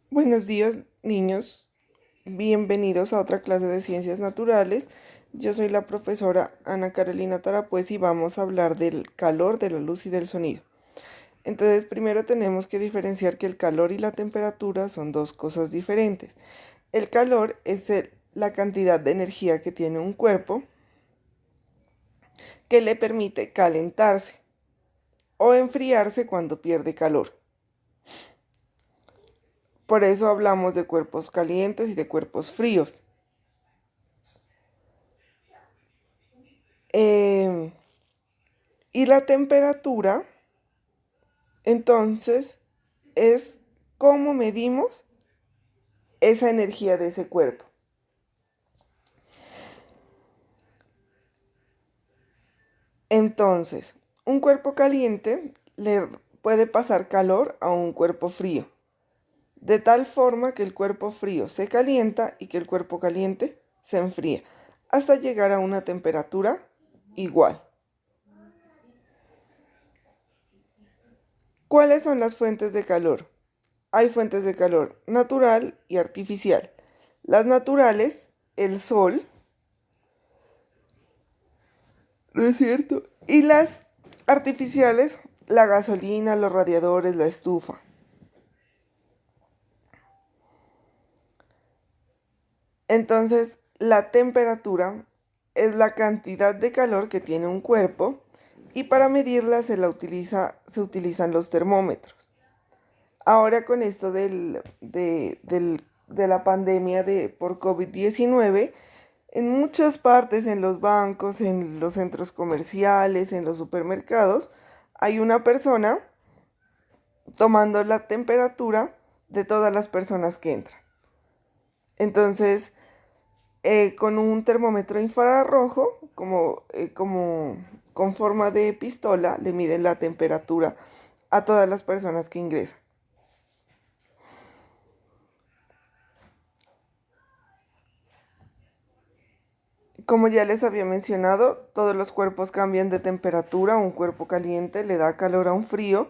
Buenos días, niños. Bienvenidos a otra clase de ciencias naturales. Yo soy la profesora Ana Carolina Tarapuez y vamos a hablar del calor, de la luz y del sonido. Entonces, primero tenemos que diferenciar que el calor y la temperatura son dos cosas diferentes. El calor es la cantidad de energía que tiene un cuerpo que le permite calentarse o enfriarse cuando pierde calor. Por eso hablamos de cuerpos calientes y de cuerpos fríos. Em, y la temperatura, entonces, es cómo medimos esa energía de ese cuerpo. Entonces, un cuerpo caliente le puede pasar calor a un cuerpo frío, de tal forma que el cuerpo frío se calienta y que el cuerpo caliente se enfría, hasta llegar a una temperatura igual. ¿Cuáles son las fuentes de calor? Hay fuentes de calor natural y artificial. Las naturales, el sol, ¿no es cierto? Y las artificiales, la gasolina, los radiadores, la estufa. Entonces, la temperatura es la cantidad de calor que tiene un cuerpo y para medirla se utilizan los termómetros. Ahora con esto de la pandemia por COVID-19, en muchas partes, en los bancos, en los centros comerciales, en los supermercados, hay una persona tomando la temperatura de todas las personas que entran. Entonces, con un termómetro infrarrojo, como con forma de pistola, le miden la temperatura a todas las personas que ingresan. Como ya les había mencionado, todos los cuerpos cambian de temperatura. Un cuerpo caliente le da calor a un frío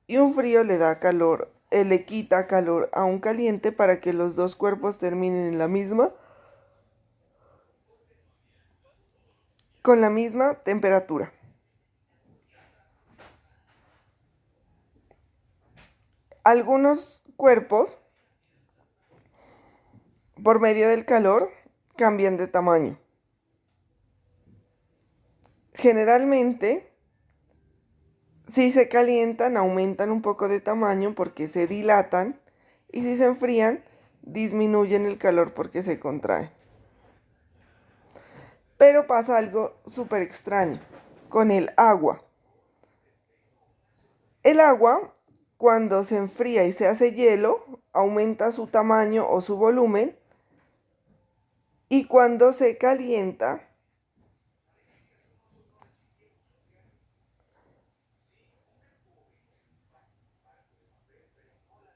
y un frío le da calor, le quita calor a un caliente para que los dos cuerpos terminen en la misma, con la misma temperatura. Algunos cuerpos, por medio del calor, cambian de tamaño. Generalmente, si se calientan, aumentan un poco de tamaño porque se dilatan y si se enfrían, disminuyen el calor porque se contraen. Pero pasa algo súper extraño con el agua. El agua, cuando se enfría y se hace hielo, aumenta su tamaño o su volumen y cuando se calienta,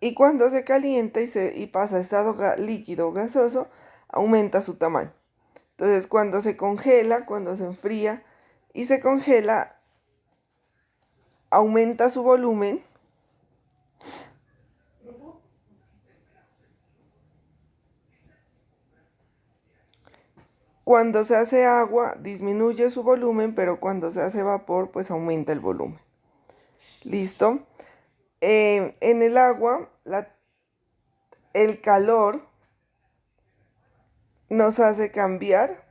y pasa a estado líquido o gaseoso, aumenta su tamaño. Entonces, cuando se congela, cuando se enfría y se congela, aumenta su volumen. Cuando se hace agua, disminuye su volumen, pero cuando se hace vapor, pues aumenta el volumen. ¿Listo? En el agua, el calor nos hace cambiar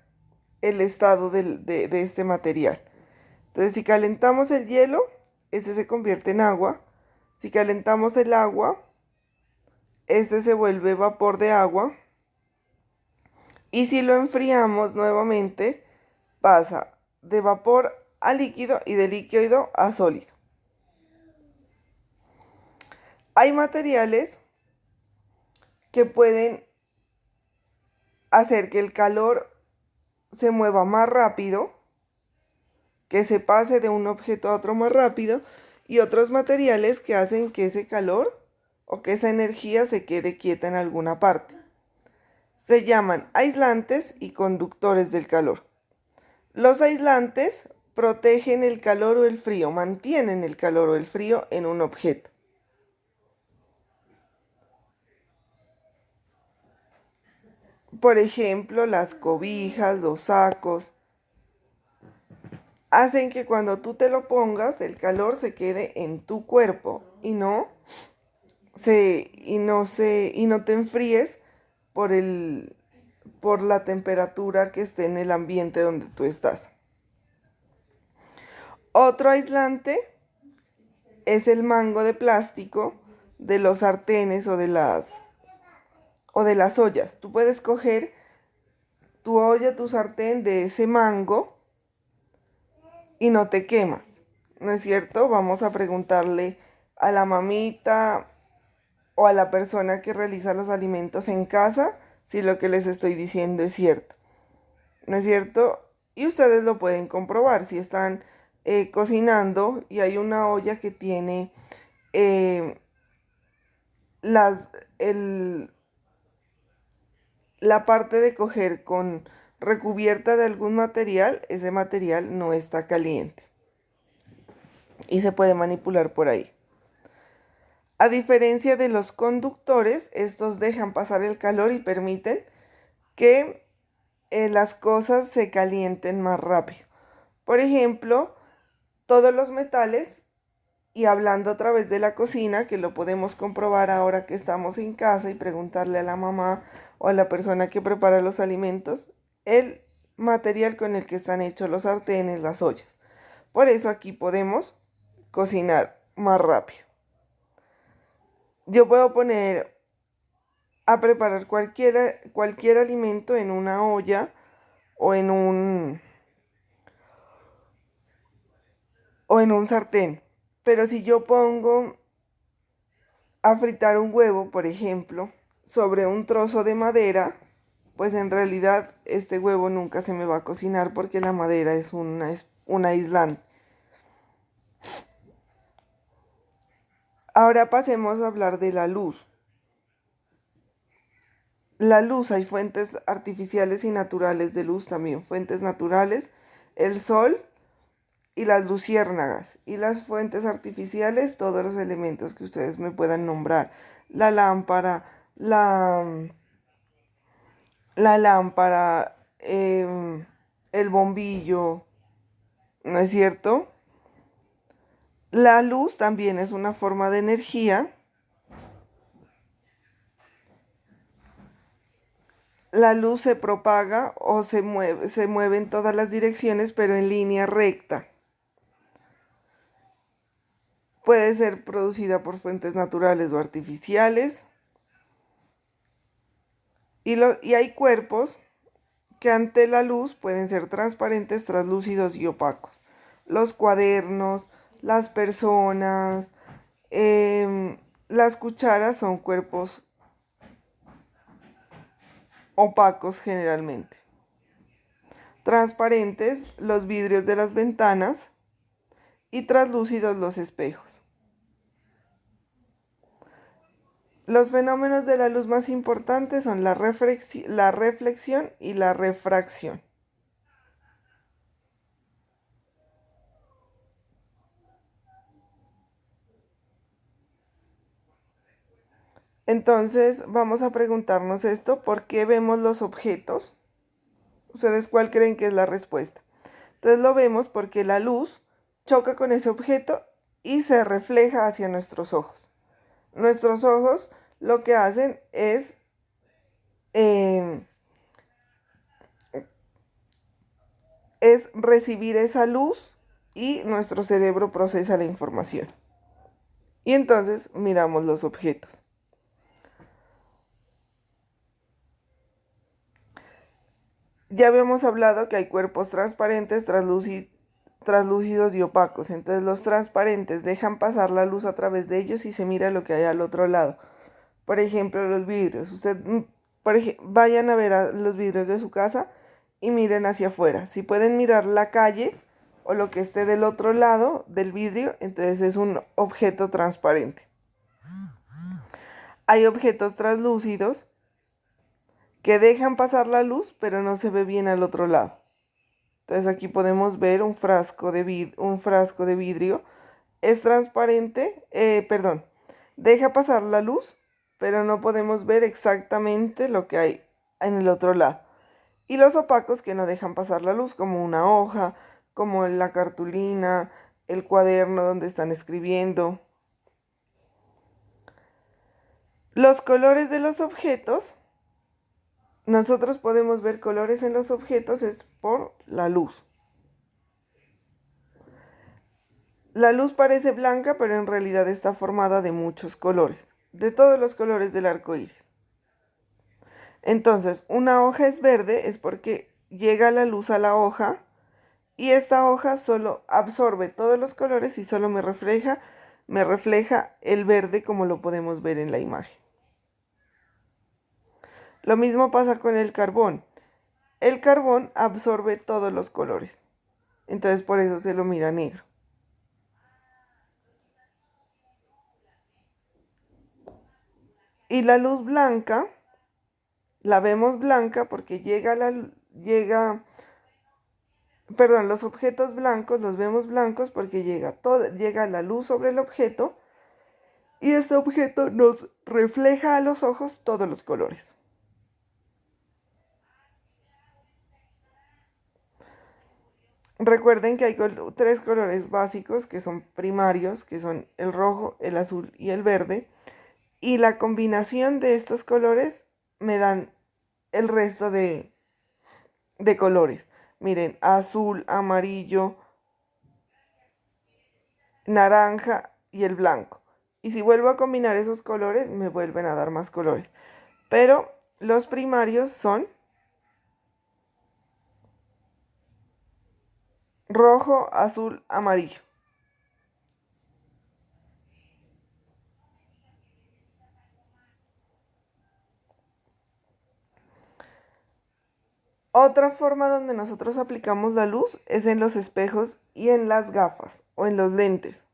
el estado de este material. Entonces, si calentamos el hielo, este se convierte en agua. Si calentamos el agua, este se vuelve vapor de agua. Y si lo enfriamos nuevamente, pasa de vapor a líquido y de líquido a sólido. Hay materiales que pueden hacer que el calor se mueva más rápido, que se pase de un objeto a otro más rápido, y otros materiales que hacen que ese calor o que esa energía se quede quieta en alguna parte. Se llaman aislantes y conductores del calor. Los aislantes protegen el calor o el frío, mantienen el calor o el frío en un objeto. Por ejemplo, las cobijas, los sacos, hacen que cuando tú te lo pongas, el calor se quede en tu cuerpo y no te enfríes por por la temperatura que esté en el ambiente donde tú estás. Otro aislante es el mango de plástico de los sartenes o de las ollas. Tú puedes coger tu olla, tu sartén de ese mango y no te quemas, ¿no es cierto? Vamos a preguntarle a la mamita o a la persona que realiza los alimentos en casa si lo que les estoy diciendo es cierto, ¿no es cierto? Y ustedes lo pueden comprobar si están cocinando y hay una olla que tiene eh, las, la parte de coger con recubierta de algún material, ese material no está caliente y se puede manipular por ahí. A diferencia de los conductores, estos dejan pasar el calor y permiten que las cosas se calienten más rápido. Por ejemplo, todos los metales, y hablando a través de la cocina, que lo podemos comprobar ahora que estamos en casa y preguntarle a la mamá o a la persona que prepara los alimentos, el material con el que están hechos los sartenes, las ollas. Por eso aquí podemos cocinar más rápido. Yo puedo poner a preparar cualquier alimento en una olla o o en un sartén. Pero si yo pongo a fritar un huevo, por ejemplo, sobre un trozo de madera, pues en realidad este huevo nunca se me va a cocinar porque la madera es un aislante. Ahora pasemos a hablar de la luz. La luz, hay fuentes artificiales y naturales de luz también. Fuentes naturales, el sol y las luciérnagas. Y las fuentes artificiales, todos los elementos que ustedes me puedan nombrar. La lámpara, la lámpara, el bombillo, ¿no es cierto? La luz también es una forma de energía. La luz se propaga o se mueve en todas las direcciones, pero en línea recta. Puede ser producida por fuentes naturales o artificiales. Y hay cuerpos que ante la luz pueden ser transparentes, translúcidos y opacos. Los cuadernos, las personas, las cucharas son cuerpos opacos generalmente. Transparentes los vidrios de las ventanas y translúcidos los espejos. Los fenómenos de la luz más importantes son la reflexión y la refracción. Entonces vamos a preguntarnos esto: ¿por qué vemos los objetos? ¿Ustedes cuál creen que es la respuesta? Entonces lo vemos porque la luz choca con ese objeto y se refleja hacia nuestros ojos. Nuestros ojos lo que hacen eh, es recibir esa luz y nuestro cerebro procesa la información. Y entonces miramos los objetos. Ya habíamos hablado que hay cuerpos transparentes, translúcidos y opacos. Entonces los transparentes dejan pasar la luz a través de ellos y se mira lo que hay al otro lado. Por ejemplo, los vidrios. Vayan a ver los vidrios de su casa y miren hacia afuera. Si pueden mirar la calle o lo que esté del otro lado del vidrio, entonces es un objeto transparente. Hay objetos translúcidos que dejan pasar la luz, pero no se ve bien al otro lado. Entonces aquí podemos ver un frasco de vidrio. Es transparente, deja pasar la luz, pero no podemos ver exactamente lo que hay en el otro lado. Y los opacos que no dejan pasar la luz, como una hoja, como la cartulina, el cuaderno donde están escribiendo. Los colores de los objetos, nosotros podemos ver colores en los objetos es por la luz. La luz parece blanca, pero en realidad está formada de muchos colores, de todos los colores del arco iris. Entonces, una hoja es verde es porque llega la luz a la hoja y esta hoja solo absorbe todos los colores y solo me refleja el verde como lo podemos ver en la imagen. Lo mismo pasa con el carbón. El carbón absorbe todos los colores. Entonces por eso se lo mira negro. Y la luz blanca, la vemos blanca porque los objetos blancos los vemos blancos porque llega la luz sobre el objeto y este objeto nos refleja a los ojos todos los colores. Recuerden que hay tres colores básicos que son primarios, que son el rojo, el azul y el verde. Y la combinación de estos colores me dan el resto de colores. Miren, azul, amarillo, naranja y el blanco. Y si vuelvo a combinar esos colores, me vuelven a dar más colores. Pero los primarios son rojo, azul, amarillo. Otra forma donde nosotros aplicamos la luz es en los espejos y en las gafas o en los lentes.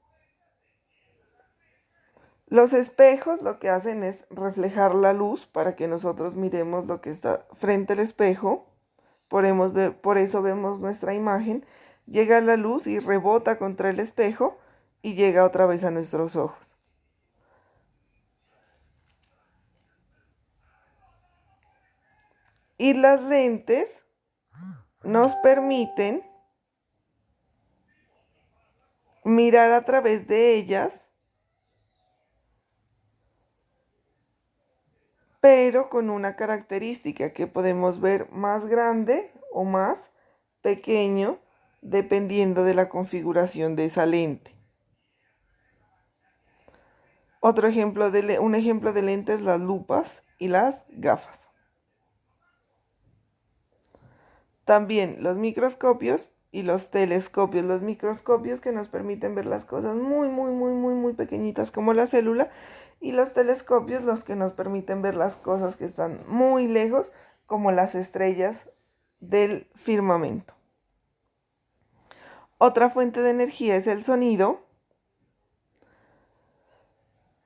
Los espejos lo que hacen es reflejar la luz para que nosotros miremos lo que está frente al espejo. Por eso vemos nuestra imagen. Llega la luz y rebota contra el espejo y llega otra vez a nuestros ojos. Y las lentes nos permiten mirar a través de ellas, pero con una característica que podemos ver más grande o más pequeño dependiendo de la configuración de esa lente. Un ejemplo de lentes, las lupas y las gafas. También los microscopios y los telescopios. Los microscopios que nos permiten ver las cosas muy pequeñitas como la célula. Y los telescopios los que nos permiten ver las cosas que están muy lejos como las estrellas del firmamento. Otra fuente de energía es el sonido,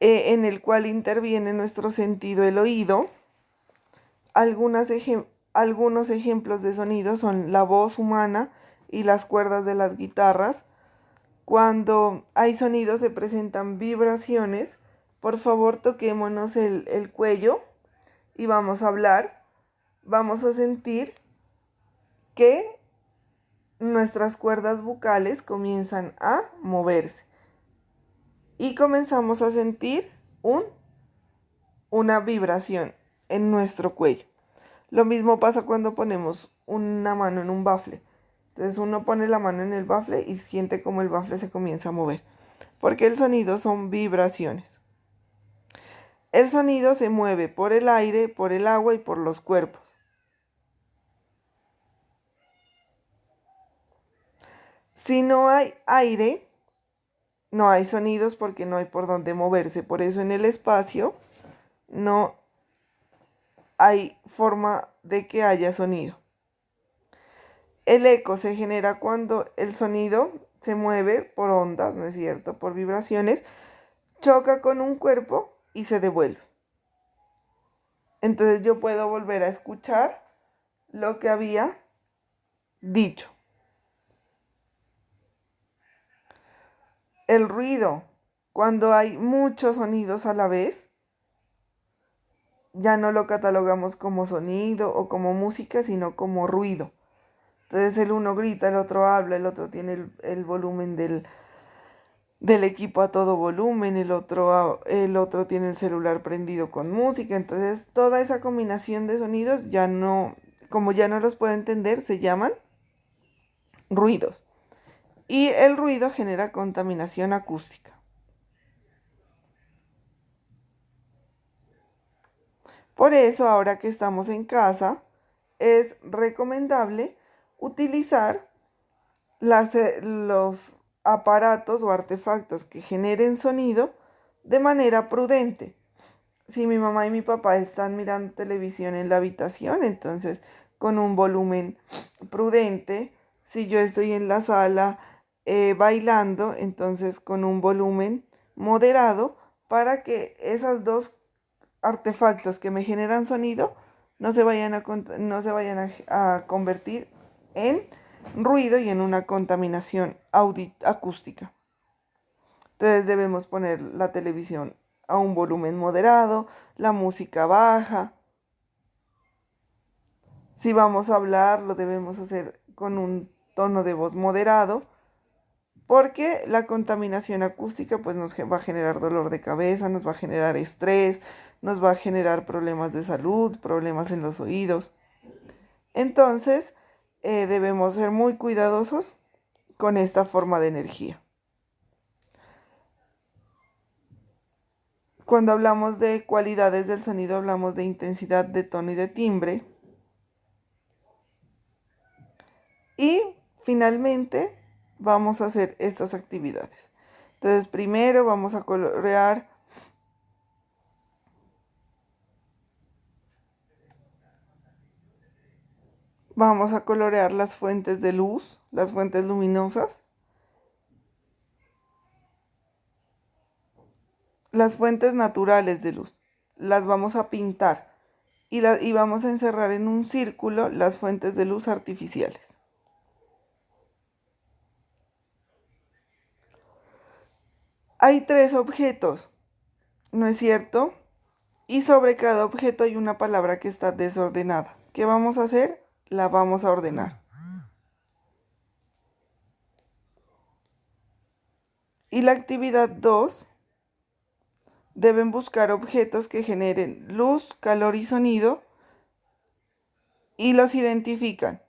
en el cual interviene nuestro sentido, el oído. Algunos ejemplos de sonido son la voz humana y las cuerdas de las guitarras. Cuando hay sonido se presentan vibraciones. Por favor, toquémonos el cuello y vamos a hablar. Vamos a sentir que nuestras cuerdas vocales comienzan a moverse. Y comenzamos a sentir una vibración en nuestro cuello. Lo mismo pasa cuando ponemos una mano en un bafle. Entonces uno pone la mano en el bafle y siente como el bafle se comienza a mover. Porque el sonido son vibraciones. El sonido se mueve por el aire, por el agua y por los cuerpos. Si no hay aire, no hay sonidos porque no hay por dónde moverse. Por eso en el espacio no hay forma de que haya sonido. El eco se genera cuando el sonido se mueve por ondas, ¿no es cierto? Por vibraciones, choca con un cuerpo y se devuelve. Entonces yo puedo volver a escuchar lo que había dicho. El ruido, cuando hay muchos sonidos a la vez, ya no lo catalogamos como sonido o como música, sino como ruido. Entonces el uno grita, el otro habla, el otro tiene el volumen del equipo a todo volumen, el otro tiene el celular prendido con música. Entonces toda esa combinación de sonidos ya no, como ya no los puede entender, se llaman ruidos. Y el ruido genera contaminación acústica. Por eso, ahora que estamos en casa, es recomendable utilizar los aparatos o artefactos que generen sonido de manera prudente. Si mi mamá y mi papá están mirando televisión en la habitación, entonces con un volumen prudente. Si yo estoy en la sala bailando, entonces con un volumen moderado para que esos dos artefactos que me generan sonido no se vayan a convertir en ruido y en una contaminación acústica. Entonces debemos poner la televisión a un volumen moderado, la música baja. Si vamos a hablar, lo debemos hacer con un tono de voz moderado, porque la contaminación acústica pues nos va a generar dolor de cabeza, nos va a generar estrés, nos va a generar problemas de salud, problemas en los oídos. Entonces, debemos ser muy cuidadosos con esta forma de energía. Cuando hablamos de cualidades del sonido, hablamos de intensidad, de tono y de timbre. Y finalmente vamos a hacer estas actividades. Entonces, primero vamos a colorear las fuentes de luz, las fuentes luminosas, las fuentes naturales de luz. Las vamos a pintar y vamos a encerrar en un círculo las fuentes de luz artificiales. Hay 3 objetos, ¿no es cierto? Y sobre cada objeto hay una palabra que está desordenada. ¿Qué vamos a hacer? La vamos a ordenar. Y la actividad 2, deben buscar objetos que generen luz, calor y sonido y los identifican.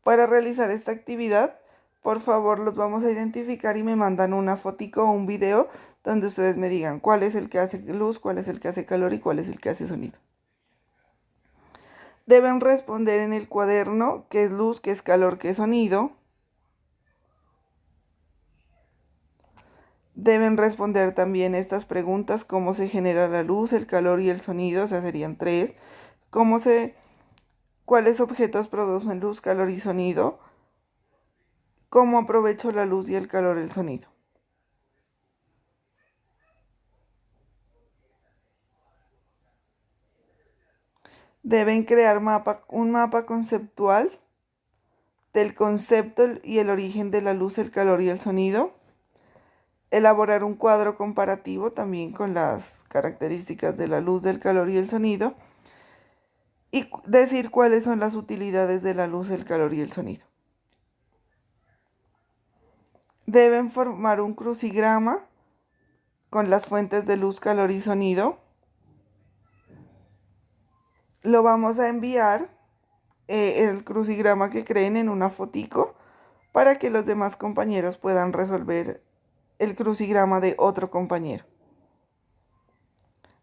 Para realizar esta actividad, por favor, los vamos a identificar y me mandan una fotico o un video donde ustedes me digan cuál es el que hace luz, cuál es el que hace calor y cuál es el que hace sonido. Deben responder en el cuaderno qué es luz, qué es calor, qué es sonido. Deben responder también estas preguntas: cómo se genera la luz, el calor y el sonido, o sea, serían 3. ¿Cuáles objetos producen luz, calor y sonido? ¿Cómo aprovecho la luz y el calor y el sonido? Deben crear un mapa conceptual del concepto y el origen de la luz, el calor y el sonido. Elaborar un cuadro comparativo también con las características de la luz, del calor y el sonido. Y decir cuáles son las utilidades de la luz, el calor y el sonido. Deben formar un crucigrama con las fuentes de luz, calor y sonido. Lo vamos a enviar, el crucigrama que creen, en una fotico para que los demás compañeros puedan resolver el crucigrama de otro compañero.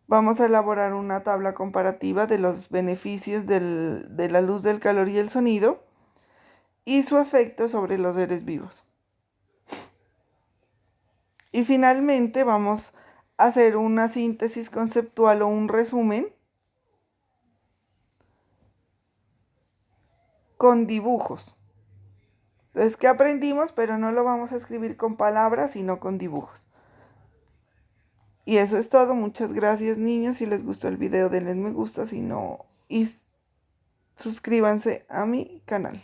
Vamos a elaborar una tabla comparativa de los beneficios de la luz, del calor y el sonido y su efecto sobre los seres vivos. Y finalmente vamos a hacer una síntesis conceptual o un resumen con dibujos. Entonces, ¿qué aprendimos? Pero no lo vamos a escribir con palabras, sino con dibujos. Y eso es todo. Muchas gracias, niños. Si les gustó el video, denle me gusta. Si no, y suscríbanse a mi canal.